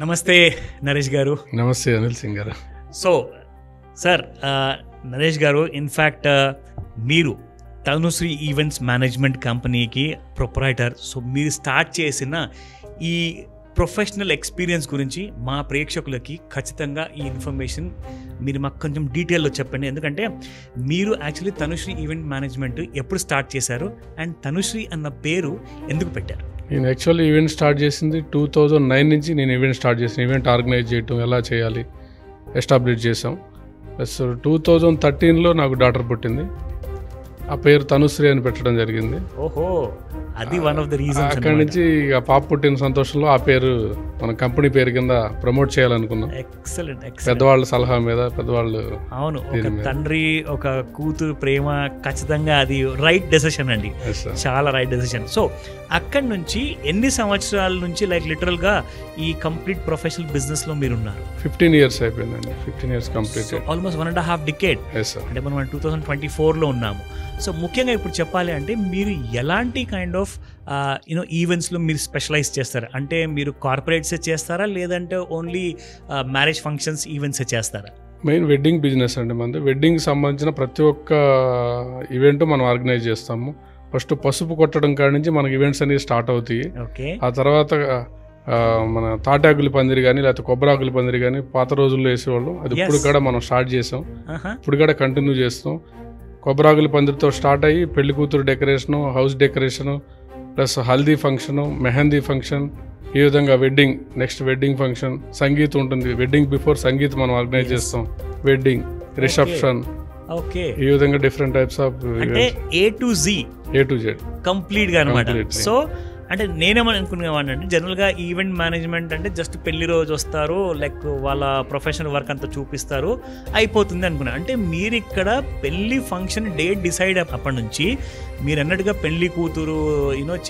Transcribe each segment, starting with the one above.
నమస్తే నరేష్ గారు. నమస్తే అనిల్ సింగ్ గారు. సో సార్, నరేష్ గారు, ఇన్ఫ్యాక్ట్ మీరు తనుశ్రీ ఈవెంట్స్ మేనేజ్మెంట్ కంపెనీకి ప్రొప్రైటర్. సో మీరు స్టార్ట్ చేసిన ఈ ప్రొఫెషనల్ ఎక్స్పీరియన్స్ గురించి మా ప్రేక్షకులకి ఖచ్చితంగా ఈ ఇన్ఫర్మేషన్ మీరు మాకు కొంచెం డీటెయిల్లో చెప్పండి. ఎందుకంటే మీరు యాక్చువల్లీ తనుశ్రీ ఈవెంట్ మేనేజ్మెంట్ ఎప్పుడు స్టార్ట్ చేశారు అండ్ తనుశ్రీ అన్న పేరు ఎందుకు పెట్టారు? నేను యాక్చువల్లీ ఈవెంట్ స్టార్ట్ చేసింది 2009 నుంచి. నేను ఈవెంట్ స్టార్ట్ చేసిన ఈవెంట్ ఆర్గనైజ్ చేయటం ఎలా చేయాలి ఎస్టాబ్లిష్ చేసాం. ప్లస్ 2013లో నాకు డాటర్ పుట్టింది. ఆ పేరు తనుశ్రీ అని పెట్టడం జరిగింది. ఓహో, అది వన్ ఆఫ్ ద రీజన్స్. అక్కడి నుంచి ఇక పాప పుట్టిన సంతోషంలో ఆ పేరు మన కంపెనీ పేరు కింద ప్రమోట్ చేయాలనుకున్నాం. ఎక్సలెంట్. పెద్దవాళ్ళ సలహా మీద, పెద్దవాళ్ళు. అవును, ఒక తండ్రి ఒక కూతురు ప్రేమ ఖచ్చితంగా అది రైట్ డెసిషన్ అండి, చాలా రైట్ డెసిషన్. సో అక్కడి నుంచి ఎన్ని సంవత్సరాల నుంచి లైక్ లిటరల్ గా ఈ కంప్లీట్ ప్రొఫెషనల్ బిజినెస్ లో మీరు ఉన్నారు? 15 years అయిపోయిందండి. 15 years కంప్లీట్, ఆల్మోస్ట్ 1.5 decade. అంటే మనం 2024లో ఉన్నాము. సో ముఖ్యంగా ఇప్పుడు చెప్పాలి అంటే మీరు ఎలాంటి కైండ్ ఆఫ్ ఈవెంట్స్లో మీరు స్పెషలైజ్ చేస్తారు? అంటే మీరు కార్పొరేట్సే చేస్తారా, లేదంటే ఓన్లీ మ్యారేజ్ ఫంక్షన్స్ ఈవెంట్సే చేస్తారా? మెయిన్ వెడ్డింగ్ బిజినెస్ అండి మనది. వెడ్డింగ్ సంబంధించిన ప్రతి ఒక్క ఈవెంట్ మనం ఆర్గనైజ్ చేస్తాము. ఫస్ట్ పసుపు కొట్టడం కాడి నుంచి మనకి ఈవెంట్స్ అనేవి స్టార్ట్ అవుతాయి. ఆ తర్వాత మన తాటాకుల పందిరి కానీ లేకపోతే కొబ్బరాకుల పందిరి కానీ పాత రోజుల్లో వేసేవాళ్ళం. అది ఇప్పుడు కూడా మనం స్టార్ట్ చేసాం, ఇప్పుడు కూడా కంటిన్యూ చేస్తాం. కొబ్బరాకుల పందిరితో స్టార్ట్ అయ్యి పెళ్లి కూతురు decoration, house decoration, plus haldi function, mehndi function, ఈ విధంగా wedding, next wedding function, sangeet ఉంటుంది. వెడ్డింగ్ బిఫోర్ సంగీత్ మనం ఆర్గనైజ్ చేస్తాం. వెడ్డింగ్, రిసెప్షన్, ఈ విధంగా different types of A to Z complete గా అన్నమాట. సో అంటే నేనేమనుకునేవాడిని అంటే జనరల్గా ఈవెంట్ మేనేజ్మెంట్ అంటే జస్ట్ పెళ్లి రోజు వస్తారు, లైక్ వాళ్ళ ప్రొఫెషనల్ వర్క్ అంతా చూపిస్తారు, అయిపోతుంది అనుకున్నాను. అంటే మీరు ఇక్కడ పెళ్లి ఫంక్షన్ డేట్ డిసైడ్ అప్పటి నుంచి, మీరు అన్నట్టుగా పెళ్లి కూతురు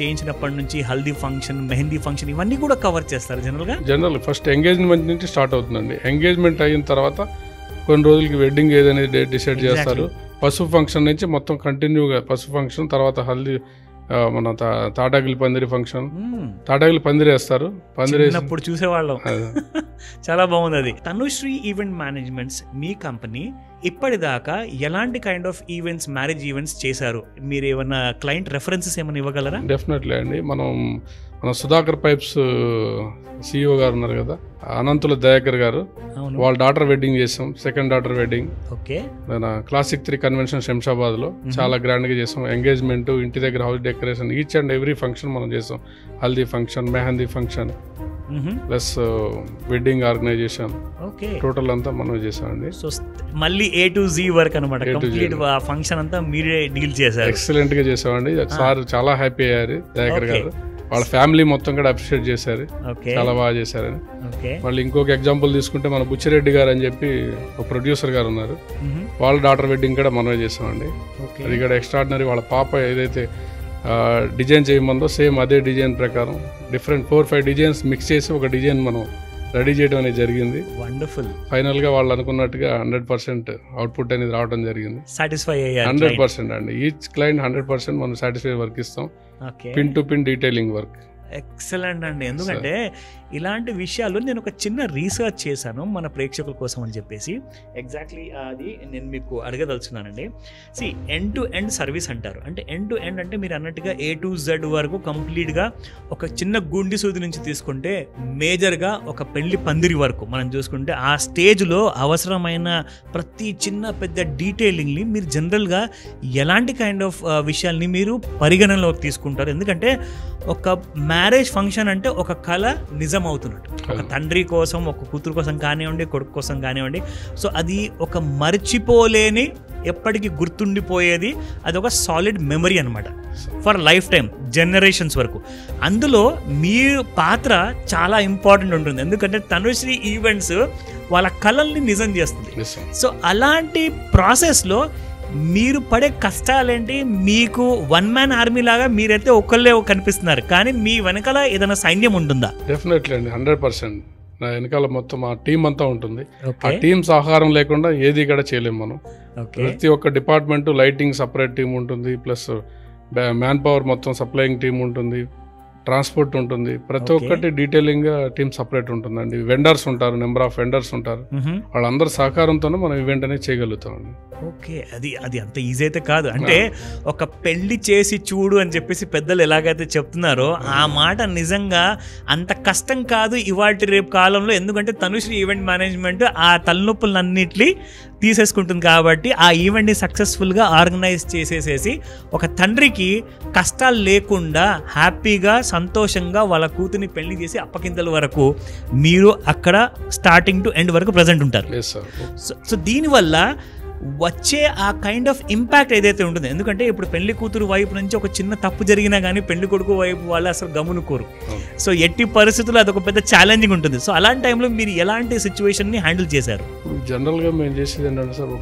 చేయించినప్పటి నుంచి హల్దీ ఫంక్షన్, మెహందీ ఫంక్షన్, ఇవన్నీ కూడా కవర్ చేస్తారు జనరల్ ఫస్ట్ ఎంగేజ్మెంట్ నుంచి స్టార్ట్ అవుతుందండి. ఎంగేజ్మెంట్ అయిన తర్వాత కొన్ని రోజులకి వెడ్డింగ్ ఏదైనా డేట్ డిసైడ్ చేస్తారు. పసుపు ఫంక్షన్ నుంచి మొత్తం కంటిన్యూగా పసుపు ఫంక్షన్, తర్వాత హల్దీ, మన తాటాకుల పందిరి ఫంక్షన్, తాటాకుల పందిరి వేస్తారు. అప్పుడు చూసేవాళ్ళం, చాలా బాగుంది అది. తనుశ్రీ ఈవెంట్ మేనేజ్మెంట్స్ మీ కంపెనీ ఇప్పటిదాకా ఎలాంటి kind of events, marriage events చేశారు? మీరు ఏమన్నా క్లయింట్ రెఫరెన్సెస్ ఏమైనా ఇవ్వగలరా? డెఫినెట్లీ అండి. మన సుధాకర్ పైప్స్ CEO గారు ఉన్నారు కదా, అనంతుల దయాకర్ గారు, వాళ్ళ డాటర్ వెడ్డింగ్ చేసాం. Second daughter wedding classic 3 convention Shamshabad లో చాలా గ్రాండ్ గా చేసాం. ఎంగేజ్మెంట్, ఇంటి దగ్గర house decoration, each and every function మనం చేసాం. Haldi function, mehndi function, plus wedding organization, total అంతా మనం చేసామండి. సో మళ్ళీ A to Z వర్క్ అనమాట, కంప్లీట్ ఫంక్షన్ అంతా మీరే డీల్ చేశారు. ఎక్సలెంట్ గా చేసామండి. సార్ చాలా హ్యాపీ అయ్యారు, దయాకర్ గారు. వాళ్ళ ఫ్యామిలీ మొత్తం కూడా అప్రిషియేట్ చేశారు, చాలా బాగా చేశారని. మళ్ళీ ఇంకొక ఎగ్జాంపుల్ తీసుకుంటే మన బుచ్చిరెడ్డి గారు అని చెప్పి ఒక ప్రొడ్యూసర్ గారు ఉన్నారు, వాళ్ళ డాటర్ వెడ్డింగ్ కూడా మనమే చేసామండి. అది కూడా ఎక్స్ట్రాడినరీ. వాళ్ళ పాప ఏదైతే డిజైన్ చేయమందో సేమ్ అదే డిజైన్ ప్రకారం డిఫరెంట్ 4-5 డిజైన్స్ మిక్స్ చేసి ఒక డిజైన్ మనం రెడీ చేయడం అనేది జరిగింది. వండర్ఫుల్. ఫైనల్ గా వాళ్ళు అనుకున్నట్టుగా 100% అవుట్పుట్ అనేది రావడం జరిగింది. సాటిస్ఫై 100% అండి. ఈచ్ క్లయింట్ 100% మనం సాటిస్ఫై వర్క్ ఇస్తాం. Pin to pin detailing work. Excellent అండి. ఎందుకంటే ఇలాంటి విషయాలు నేను ఒక చిన్న రీసెర్చ్ చేశాను మన ప్రేక్షకుల కోసం అని చెప్పేసి, ఎగ్జాక్ట్లీ అది నేను మీకు అడగదలుచున్నానండి. ఎండ్ టు ఎండ్ సర్వీస్ అంటారు. అంటే ఎండ్ టు ఎండ్ అంటే మీరు అన్నట్టుగా A to Z వరకు కంప్లీట్గా ఒక చిన్న గుండి సూది నుంచి తీసుకుంటే మేజర్గా ఒక పెళ్లి పందిరి వరకు మనం చూసుకుంటే ఆ స్టేజ్లో అవసరమైన ప్రతి చిన్న పెద్ద డీటెయిలింగ్ని మీరు జనరల్గా ఎలాంటి కైండ్ ఆఫ్ విషయాల్ని మీరు పరిగణనలోకి తీసుకుంటారు? ఎందుకంటే ఒక మ్యారేజ్ ఫంక్షన్ అంటే ఒక కళ నిజం అవుతున్నట్టు, ఒక తండ్రి కోసం, ఒక కూతురు కోసం కానివ్వండి, కొడుకు కోసం కానివ్వండి. సో అది ఒక మర్చిపోలేని, ఎప్పటికీ గుర్తుండిపోయేది, అది ఒక సాలిడ్ మెమరీ అనమాట ఫర్ లైఫ్ టైం, జనరేషన్స్ వరకు. అందులో మీ పాత్ర చాలా ఇంపార్టెంట్ ఉంటుంది, ఎందుకంటే తనుశ్రీ ఈవెంట్స్ వాళ్ళ కళల్ని నిజం చేస్తుంది. సో అలాంటి ప్రాసెస్లో మీరు పడే కష్టాలేంటి? మీకు వన్ మ్యాన్ ఆర్మీ లాగా మీరైతే ఒకళ్ళే కనిపిస్తున్నారు, కానీ మీ వెనకాల ఏదైనా సైన్యం ఉంటుందా? డెఫినెట్లీ అండి, 100%. నా వెనకాల మొత్తం ఆ టీం అంతా ఉంటుంది. ఆ టీం సహకారం లేకుండా ఏది కూడా చేయలేము మనం. ప్రతి ఒక్క డిపార్ట్మెంట్, లైటింగ్ సపరేట్ టీం ఉంటుంది, ప్లస్ మ్యాన్ పవర్ మొత్తం సప్లయింగ్ టీం ఉంటుంది, ట్రాన్స్పోర్ట్ ఉంటుంది, ప్రతి ఒక్కటి డీటెయిలింగ్ గా టీమ్ సపరేట్ ఉంటుందండి. వెండర్స్ ఉంటారు, నెంబర్ ఆఫ్ వెండర్స్ ఉంటారు, వాళ్ళందరి సహకారంతోనే మనం ఈవెంట్ అనేది చేయగలుగుతామండి. ఓకే, అది అంత ఈజీ అయితే కాదు. అంటే ఒక పెళ్లి చేసి చూడు అని చెప్పేసి పెద్దలు ఎలాగైతే చెప్తున్నారో ఆ మాట నిజంగా అంత కష్టం కాదు ఇవాటి రేపు కాలంలో. ఎందుకంటే తనుశ్రీ ఈవెంట్ మేనేజ్మెంట్ ఆ తలనొప్పులన్నింటినీ తీసేసుకుంటుంది కాబట్టి ఆ ఈవెంట్ని సక్సెస్ఫుల్గా ఆర్గనైజ్ చేసేసేసి ఒక తండ్రికి కష్టాలు లేకుండా హ్యాపీగా సంతోషంగా వాళ్ళ కూతుర్ని పెళ్లి చేసి అప్పకింతల వరకు మీరు అక్కడ స్టార్టింగ్ టు ఎండ్ వరకు ప్రజెంట్ ఉంటారు. సో దీనివల్ల వచ్చే ఆ కైండ్ ఆఫ్ ఇంపాక్ట్ ఏదైతే ఉంటుందో, ఎందుకంటే ఇప్పుడు పెళ్లి కూతురు వైపు నుంచి ఒక చిన్న తప్పు జరిగినా కానీ పెళ్లి కొడుకు వైపు వాళ్ళు అసలు గమనుకోరు. సో ఎట్టి పరిస్థితుల్లో అదొక పెద్ద ఛాలెంజింగ్ ఉంటుంది. సో అలాంటి టైంలో మీరు ఎలాంటి సిచ్యువేషన్ని హ్యాండిల్ చేశారు? జనరల్గా మేము చేసేది ఏంటంటే సార్,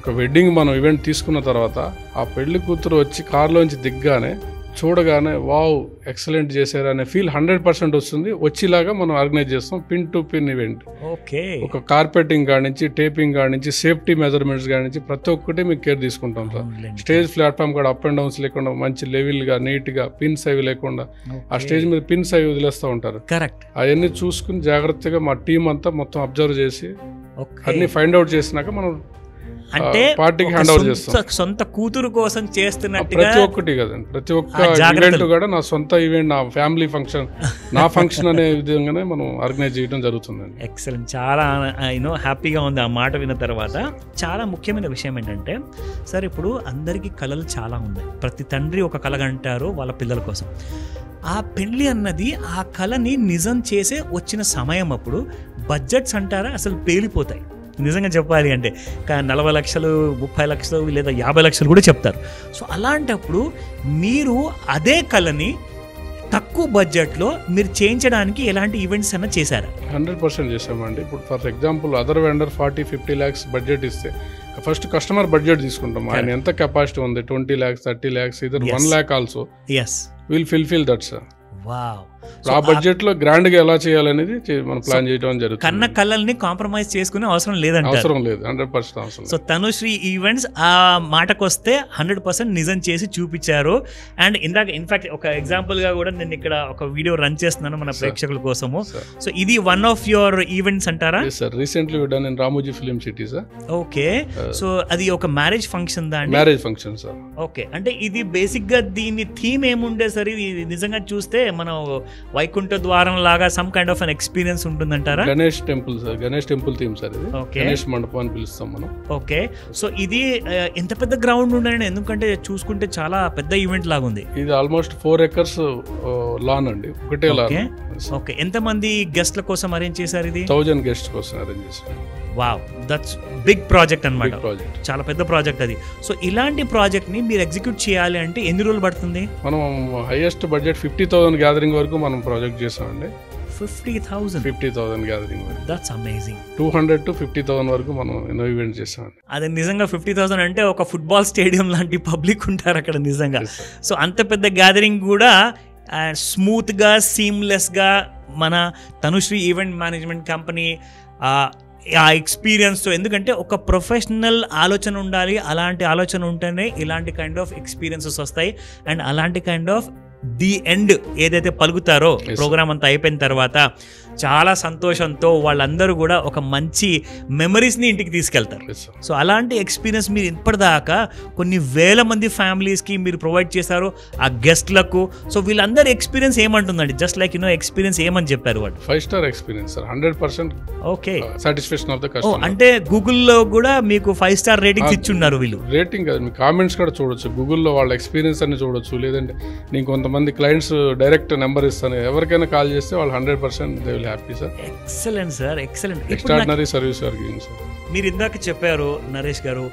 ఒక వెడ్డింగ్ మనం ఈవెంట్ తీసుకున్న తర్వాత ఆ పెళ్లి కూతురు వచ్చి కారులోంచి దిగ్గానే చూడగానే వావ్ ఎక్సలెంట్ చేశారు అనే ఫీల్ 100% వస్తుంది. వచ్చేలాగా మనం ఆర్గనైజ్ చేస్తాం pin to pin event. Okay, ఒక కార్పెటింగ్ కాడి నుంచి, టేపింగ్ కాడి నుంచి, సేఫ్టీ మెజర్మెంట్స్ కాడి నుంచి ప్రతి ఒక్కటి మీకు కేర్ తీసుకుంటాం సార్. స్టేజ్ ప్లాట్ఫామ్ కూడా అప్ అండ్ డౌన్స్ లేకుండా మంచి లెవెల్ గా నీట్ గా పిన్స్ అవి లేకుండా ఆ స్టేజ్ మీద పిన్స్ అవి వదిలేస్తూ ఉంటారు. కరెక్ట్, అవన్నీ చూసుకుని జాగ్రత్తగా మా టీం అంతా మొత్తం అబ్జర్వ్ చేసి అన్ని ఫైండ్ అవుట్ చేసినాక మనం అంటే పార్టీకి హ్యాండ్ ఓవర్ చేస్తాం. సొంత కూతురు కోసం చేస్తున్నట్టుగా ప్రతి ఒక్కటి కదండి, ప్రతి ఒక్క ఈవెంట్ కూడా నా సొంత ఈవెంట్, నా ఫ్యామిలీ ఫంక్షన్, నా ఫంక్షన్ అనే విధంగానే మనం ఆర్గనైజ్ చేయడం జరుగుతుందండి. ఎక్సలెంట్, చాలా హ్యాపీగా ఉంది ఆ మాట విన్న తర్వాత. చాలా ముఖ్యమైన విషయం ఏంటంటే సార్, ఇప్పుడు అందరికీ కళలు చాలా ఉన్నాయి. ప్రతి తండ్రి ఒక కళ అంటారు వాళ్ళ పిల్లల కోసం. ఆ పెళ్లి అన్నది ఆ కళని నిజం చేసే వచ్చిన సమయం అప్పుడు బడ్జెట్స్ అంటారా అసలు పేలిపోతాయి. నిజంగా చెప్పాలి అంటే 40 లక్షలు, 30 లక్షలు లేదా 50 లక్షలు కూడా చెప్తారు. సో అలాంటప్పుడు మీరు అదే కళని తక్కువ బడ్జెట్లో మీరు చేయించడానికి ఎలాంటి ఈవెంట్స్ అన్న చేశారా? 100% చేసామండి. ఇప్పుడు for example other vendor 40-50 lakhs budget ఇస్తే ఫస్ట్ కస్టమర్ బడ్జెట్ తీసుకుంటాం. ఆయన ఎంత కెపాసిటీ ఉంది, 20 lakhs, 30 lakhs, either 1 lakh also will fill that sir. Wow, ఆ బడ్జెట్ లో గ్రాండ్ గా ఎలా చేయాలనేది మనం ప్లాన్ చేయడం జరుగుతుంది. కన్న కళల్ని కాంప్రమైజ్ చేసుకునే అవసరం లేదంటే అవసరం లేదు, 100% అవసరం. సో తనుశ్రీ ఈవెంట్స్ ఆ మాటకొస్తే 100% నిజం చేసి చూపించారు. అండ్ ఇందాక ఇన్ఫాక్ట్ ఒక ఎగ్జాంపుల్ గా కూడా నేను ఇక్కడ ఒక వీడియో రన్ చేస్తున్నాను మన ప్రేక్షకుల కోసము. సో ఇది వన్ ఆఫ్ యువర్ ఈవెంట్స్ అంటారా? Sir, recently we done in Ramoji film city sir. Okay, so అది ఒక మ్యారేజ్ ఫంక్షన్ దాని మ్యారేజ్ ఫంక్షన్ సార్. ఓకే, అంటే ఇది బేసిక్ గా దీని థీమ్ ఏముండే సార్? ఇది నిజంగా చూస్తే మనం వైకుంఠ ద్వారం లాగా some kind of an experience ఉంటుందంటారా? Ganesh temple sir, Ganesh temple theme sir ఇది. గణేష్ మండపం అని పిలుస్తాం మనం. ఓకే, సో ఇది ఎంత పెద్ద గ్రౌండ్ ఉండండి, ఎందుకంటే చూసుకుంటే చాలా పెద్ద ఈవెంట్ లాగా ఉంది. ఇది ఆల్మోస్ట్ 4 acres లాన్ అండి, ఒకటే లాన్. ఓకే, ఎంత మంది గెస్ట్ల కోసం అరేంజ్ చేశారు ఇది? 1000 గెస్ట్ కోసం అరేంజ్ చేశారు. వావ్, దట్స్ బిగ్ ప్రాజెక్ట్ అన్నమాట, చాలా పెద్ద ప్రాజెక్ట్ అది. సో ఇలాంటి ప్రాజెక్ట్ ని మీరు ఎగ్జిక్యూట్ చేయాలి అంటే ఎన్ని రోజులు పడుతుంది? మనం హైయెస్ట్ బడ్జెట్ 50,000 గ్యాదరింగ్ వరకు మనం ప్రాజెక్ట్ చేసామండి. 50,000 గ్యాదరింగ్ వరకు. That's amazing. 200 to 50,000 వరకు మనం ఎన్నో ఈవెంట్ చేసామండి. అది నిజంగా 50,000 అంటే ఒక ఫుట్బాల్ స్టేడియం లాంటి పబ్లిక్ ఉంటారు అక్కడ నిజంగా. సో అంత పెద్ద గ్యాదరింగ్ కూడా స్మూత్గా, సీమ్లెస్గా మన తనుశ్రీ ఈవెంట్ మేనేజ్మెంట్ కంపెనీ ఆ ఎక్స్పీరియన్స్తో, ఎందుకంటే ఒక ప్రొఫెషనల్ ఆలోచన ఉండాలి, అలాంటి ఆలోచన ఉంటేనే ఇలాంటి కైండ్ ఆఫ్ ఎక్స్పీరియన్సెస్ వస్తాయి. అండ్ అలాంటి కైండ్ ఆఫ్ ది ఎండ్ ఏదైతే పలుకుతారో ప్రోగ్రామ్ అంతా అయిపోయిన తర్వాత చాలా సంతోషంతో వాళ్ళందరూ కూడా ఒక మంచి మెమరీస్ని ఇంటికి తీసుకెళ్తారు. సో అలాంటి ఎక్స్పీరియన్స్ మీరు ఇప్పటిదాకా కొన్ని వేల మంది ఫ్యామిలీస్కి మీరు ప్రొవైడ్ చేశారు, ఆ గెస్ట్లకు. సో వీళ్ళందరి ఎక్స్పీరియన్స్ ఏమంటుందండి? జస్ట్ లైక్ ఎక్స్పీరియన్స్ ఏమని చెప్పారు వాళ్ళు? 5-star experience sir, 100%. Okay, satisfaction of the customer. అంటే గూగుల్లో కూడా మీకు 5-star రేటింగ్స్ ఇచ్చున్నారు వీళ్ళు. రేటింగ్ కాదు, మీ కామెంట్స్ కూడా చూడొచ్చు గూగుల్లో, వాళ్ళ ఎక్స్పీరియన్స్ అన్ని చూడొచ్చు. లేదంటే నేను కొంతమంది క్లయింట్స్ డైరెక్ట్ నెంబర్ ఇస్తాను, ఎవరికైనా కాల్ చేస్తే వాళ్ళు 100% they will happy sir. Excellent sir, excellent. Extraordinary service are giving sir. మీరు ఇందాక చెప్పారు నరేష్ గారు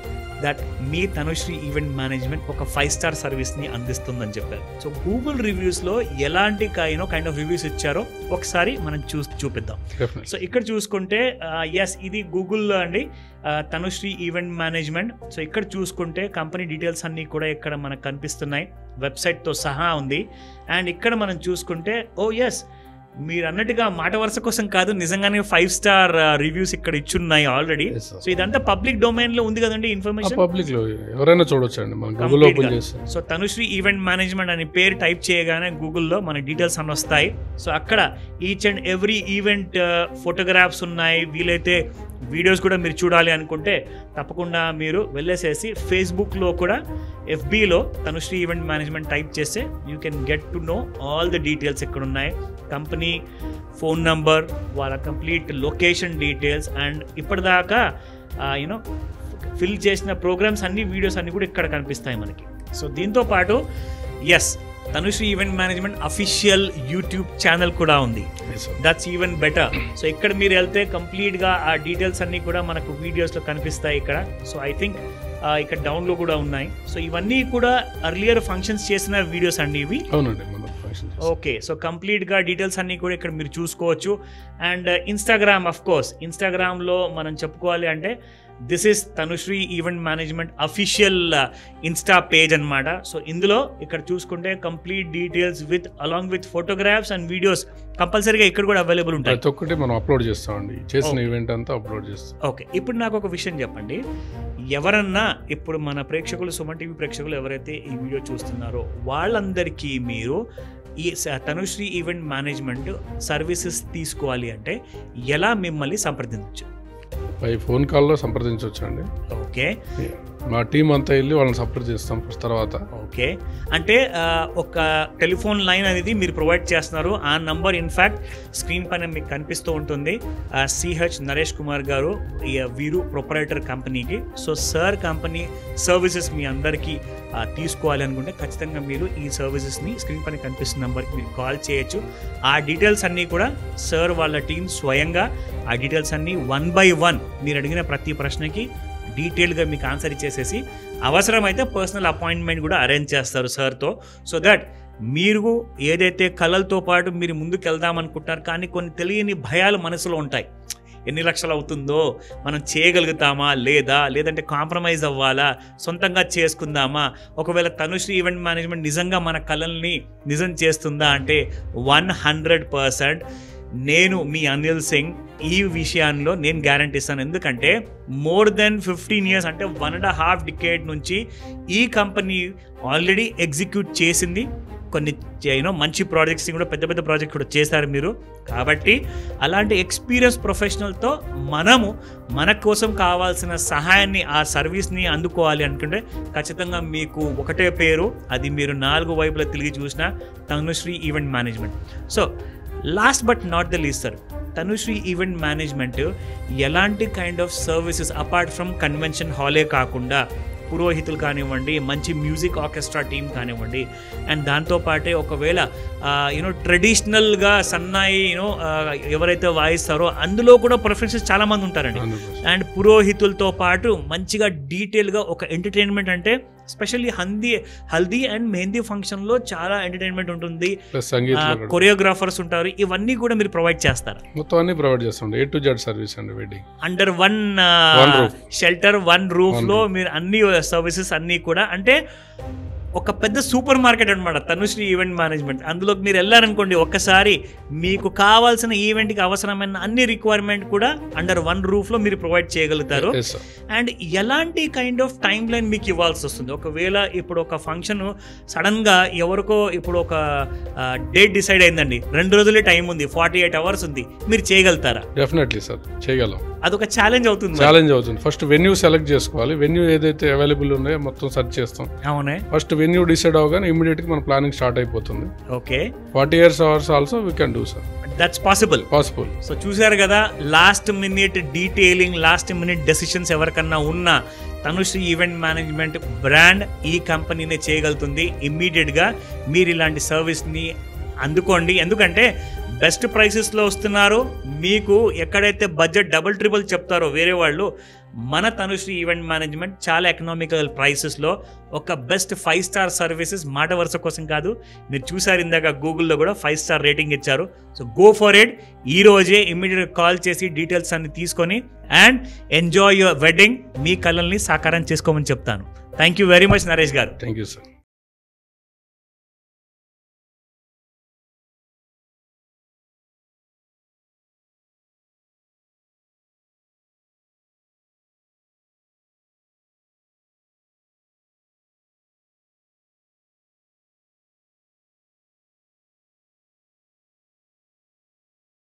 దట్ మీ తనుశ్రీ ఈవెంట్ మేనేజ్మెంట్ ఒక 5-star సర్వీస్ని అందిస్తుందని చెప్పారు. సో గూగుల్ రివ్యూస్లో ఎలాంటి కైండ్ ఆఫ్ రివ్యూస్ ఇచ్చారో ఒకసారి మనం చూపిద్దాం. సో ఇక్కడ చూసుకుంటే ఎస్, ఇది గూగుల్లో అండి, తనుశ్రీ ఈవెంట్ మేనేజ్మెంట్. సో ఇక్కడ చూసుకుంటే కంపెనీ డీటెయిల్స్ అన్నీ కూడా ఇక్కడ మనకు కనిపిస్తున్నాయి, వెబ్సైట్తో సహా ఉంది. అండ్ ఇక్కడ మనం చూసుకుంటే ఓ ఎస్, మీరు అన్నట్టుగా మాట వరుస కోసం కాదు, నిజంగానే 5 స్టార్ రివ్యూస్ ఇక్కడ ఇచ్చున్నాయి ఆల్రెడీ. సో ఇదంతా పబ్లిక్ డొమైన్ లో ఉంది కదండి ఇన్ఫర్మేషన్, పబ్లిక్ లో ఎవరైనా చూడొచ్చండి, మనం గూగుల్ ఓపెన్ చేస్తాం. సో తనుశ్రీ ఈవెంట్ మేనేజ్మెంట్ అని పేరు టైప్ చేయగానే గూగుల్లో మన డీటెయిల్స్ అన్నీ వస్తాయి. సో అక్కడ each and every event photographs ఉన్నాయి. వీలైతే వీడియోస్ కూడా మీరు చూడాలి అనుకుంటే తప్పకుండా మీరు వెళ్ళేసేసి ఫేస్బుక్లో కూడా FBలో తనుశ్రీ ఈవెంట్ మేనేజ్మెంట్ టైప్ చేస్తే you can get to know all the details ఎక్కడ ఉన్నాయి, కంపెనీ ఫోన్ నంబర్, వాళ్ళ కంప్లీట్ లొకేషన్ డీటెయిల్స్, అండ్ ఇప్పటిదాకా యూనో ఫిల్ చేసిన ప్రోగ్రామ్స్ అన్ని, వీడియోస్ అన్ని కూడా ఇక్కడ కనిపిస్తాయి మనకి. సో దీంతో పాటు yes, Tanushri event management official YouTube channel కూడా ఉంది. That's even better. సో ఇక్కడ మీరు వెళ్తే కంప్లీట్గా ఆ డీటెయిల్స్ అన్నీ కూడా మనకు వీడియోస్లో కనిపిస్తాయి ఇక్కడ. సో ఐ థింక్ ఇక్కడ డౌన్లో కూడా ఉన్నాయి. సో ఇవన్నీ కూడా అర్లియర్ ఫంక్షన్స్ చేసిన వీడియోస్ అండి ఇవి. ఓకే, సో కంప్లీట్గా డీటెయిల్స్ అన్నీ కూడా ఇక్కడ మీరు చూసుకోవచ్చు. అండ్ ఇన్స్టాగ్రామ్, అఫ్ కోర్స్ ఇన్స్టాగ్రామ్లో మనం చెప్పుకోవాలి అంటే this is Tanushree event management official Insta page అనమాట. సో ఇందులో ఇక్కడ చూసుకుంటే complete details with along with photographs and videos కంపల్సరీగా ఇక్కడ కూడా అవైలబుల్ ఉంటాయి. ప్రతి ఒక్కటి మనం అప్లోడ్ చేస్తామండి, చేసిన ఈవెంట్ అంతా అప్లోడ్ చేస్తాం. ఓకే, ఇప్పుడు నాకు ఒక విషయం చెప్పండి. ఎవరన్నా ఇప్పుడు మన ప్రేక్షకులు, సుమన్ టీవీ ప్రేక్షకులు ఎవరైతే ఈ వీడియో చూస్తున్నారో వాళ్ళందరికీ మీరు ఈ తనుశ్రీ ఈవెంట్ మేనేజ్మెంట్ సర్వీసెస్ తీసుకోవాలి అంటే ఎలా మిమ్మల్ని సంప్రదించవచ్చు? బై ఫోన్ కాల్లో సంప్రదించవచ్చు అండి. ఓకే, మా టీం అంతా వెళ్ళి వాళ్ళని సపోర్ట్ చేస్తాం తర్వాత. ఓకే, అంటే ఒక టెలిఫోన్ లైన్ అనేది మీరు ప్రొవైడ్ చేస్తున్నారు. ఆ నంబర్ ఇన్ఫ్యాక్ట్ స్క్రీన్ పైన మీకు కనిపిస్తూ ఉంటుంది. CH నరేష్ కుమార్ గారు, వీరు ప్రొపరేటర్ కంపెనీకి. సో సార్ కంపెనీ సర్వీసెస్ మీ అందరికీ తీసుకోవాలి అనుకుంటే ఖచ్చితంగా మీరు ఈ సర్వీసెస్ని స్క్రీన్ పైన కనిపిస్తున్న నెంబర్కి మీరు కాల్ చేయొచ్చు. ఆ డీటెయిల్స్ అన్నీ కూడా సార్ వాళ్ళ టీం స్వయంగా ఆ డీటెయిల్స్ అన్నీ 1 by 1 మీరు అడిగిన ప్రతి ప్రశ్నకి డీటెయిల్గా మీకు ఆన్సర్ ఇచ్చేసేసి అవసరమైతే పర్సనల్ అపాయింట్మెంట్ కూడా అరేంజ్ చేస్తారు సార్తో. సో దట్ మీరు ఏదైతే కళలతో పాటు మీరు ముందుకు వెళ్దాం అనుకుంటున్నారు, కానీ కొన్ని తెలియని భయాలు మనసులో ఉంటాయి. ఎన్ని లక్షలు అవుతుందో, మనం చేయగలుగుతామా లేదా, లేదంటే కాంప్రమైజ్ అవ్వాలా, సొంతంగా చేసుకుందామా, ఒకవేళ తనుశ్రీ ఈవెంట్ మేనేజ్మెంట్ నిజంగా మన కళల్ని నిజం చేస్తుందా అంటే 100% నేను మీ అనిల్ సింగ్ ఈ విషయాల్లో నేను గ్యారంటీ ఇస్తాను. ఎందుకంటే మోర్ దెన్ 15 years అంటే 1.5 decade నుంచి ఈ కంపెనీ ఆల్రెడీ ఎగ్జిక్యూట్ చేసింది. కొన్ని మంచి ప్రాజెక్ట్స్ కూడా, పెద్ద పెద్ద ప్రాజెక్ట్స్ కూడా చేశారు మీరు. కాబట్టి అలాంటి ఎక్స్పీరియన్స్ ప్రొఫెషనల్తో మనము మన కోసం కావాల్సిన సహాయాన్ని, ఆ సర్వీస్ని అందుకోవాలి అనుకుంటే ఖచ్చితంగా మీకు ఒకటే పేరు, అది మీరు 4 వైపులా తిరిగి చూసిన Tanushree event management. So last but not the least sir, Tanushree event management ఎలాంటి kind of services apart from convention హాలే కాకుండా పురోహితులు కానివ్వండి, మంచి మ్యూజిక్ ఆర్కెస్ట్రా టీం కానివ్వండి, అండ్ దాంతోపాటే ఒకవేళ ట్రెడిషనల్గా సన్నాయి ఎవరైతే వాయిస్తారో అందులో కూడా ప్రొఫెషనల్స్ చాలామంది ఉంటారండి. అండ్ పురోహితులతో పాటు మంచిగా డీటెయిల్గా ఒక ఎంటర్టైన్మెంట్, అంటే స్పెషల్లీ హల్దీ అండ్ మెహందీ ఫంక్షన్లో చాలా ఎంటర్టైన్మెంట్ ఉంటుంది, కొరియోగ్రాఫర్స్ ఉంటారు, ఇవన్నీ కూడా మీరు ప్రొవైడ్ చేస్తారు. మొత్తం అన్ని ప్రొవైడ్ చేస్తాం, A to Z సర్వీస్ అండి. Wedding under one shelter, 1 roof లో మీరు అన్ని సర్వీసెస్ అన్నీ కూడా, అంటే ఒక పెద్ద సూపర్ మార్కెట్ అనమాట తనుశ్రీ ఈవెంట్ మేనేజ్మెంట్. అందులోకి మీరు వెళ్ళారనుకోండి, ఒక్కసారి మీకు కావాల్సిన ఈవెంట్కి అవసరమైన అన్ని రిక్వైర్మెంట్ కూడా అండర్ 1 roof లో మీరు ప్రొవైడ్ చేయగలుగుతారు. అండ్ ఎలాంటి కైండ్ ఆఫ్ టైం లైన్ మీకు ఇవ్వాల్సి వస్తుంది? ఒకవేళ ఇప్పుడు ఒక ఫంక్షన్ సడన్గా ఎవరికో ఇప్పుడు ఒక డేట్ డిసైడ్ అయిందండి, 2 రోజులే టైం ఉంది, 48 hours ఉంది, మీరు చేయగలుగుతారా? డెఫినెట్లీ సార్, చేయగలం. అదొక ఛాలెంజ్ అవుతుంది. ఫస్ట్ వెన్యూ సెలెక్ట్ చేసుకోవాలి. వెన్యూ ఏదైతే అవైలబుల్ ఉన్నాయో మొత్తం సెర్చ్ చేస్తాం. అవునే, ఫస్ట్ వెన్యూ డిసైడ్ అవగానే ఇమీడియట్ గా మన ప్లానింగ్ స్టార్ట్ అయిపోతుంది. Okay, 40 hours also we can do sir. That's possible. So చూసారు కదా, last minute detailing, last minute decisions ఎవరికన్నా ఉన్నా తనుశ్రీ ఈవెంట్ మేనేజ్మెంట్ బ్రాండ్ ఈ కంపెనీనే చేయగలుగుతుంది. ఇమ్మీడియట్గా మీరు ఇలాంటి సర్వీస్ని అందుకోండి. ఎందుకంటే బెస్ట్ ప్రైసెస్లో వస్తున్నారు. మీకు ఎక్కడైతే బడ్జెట్ డబుల్ ట్రిపుల్ చెప్తారో వేరే వాళ్ళు, మన తనుశ్రీ ఈవెంట్ మేనేజ్మెంట్ చాలా ఎకనామికల్ ప్రైసెస్లో ఒక బెస్ట్ 5 star సర్వీసెస్, మాట వరుస కోసం కాదు, మీరు చూసారు ఇందాక గూగుల్లో కూడా 5 star రేటింగ్ ఇచ్చారు. So go for it. ఈ రోజే ఇమ్మీడియట్గా కాల్ చేసి డీటెయిల్స్ అన్ని తీసుకొని అండ్ ఎంజాయ్ యువర్ వెడ్డింగ్, మీ కళల్ని సాకారం చేసుకోమని చెప్తాను. Thank you very much Naresh garu. Thank you sir.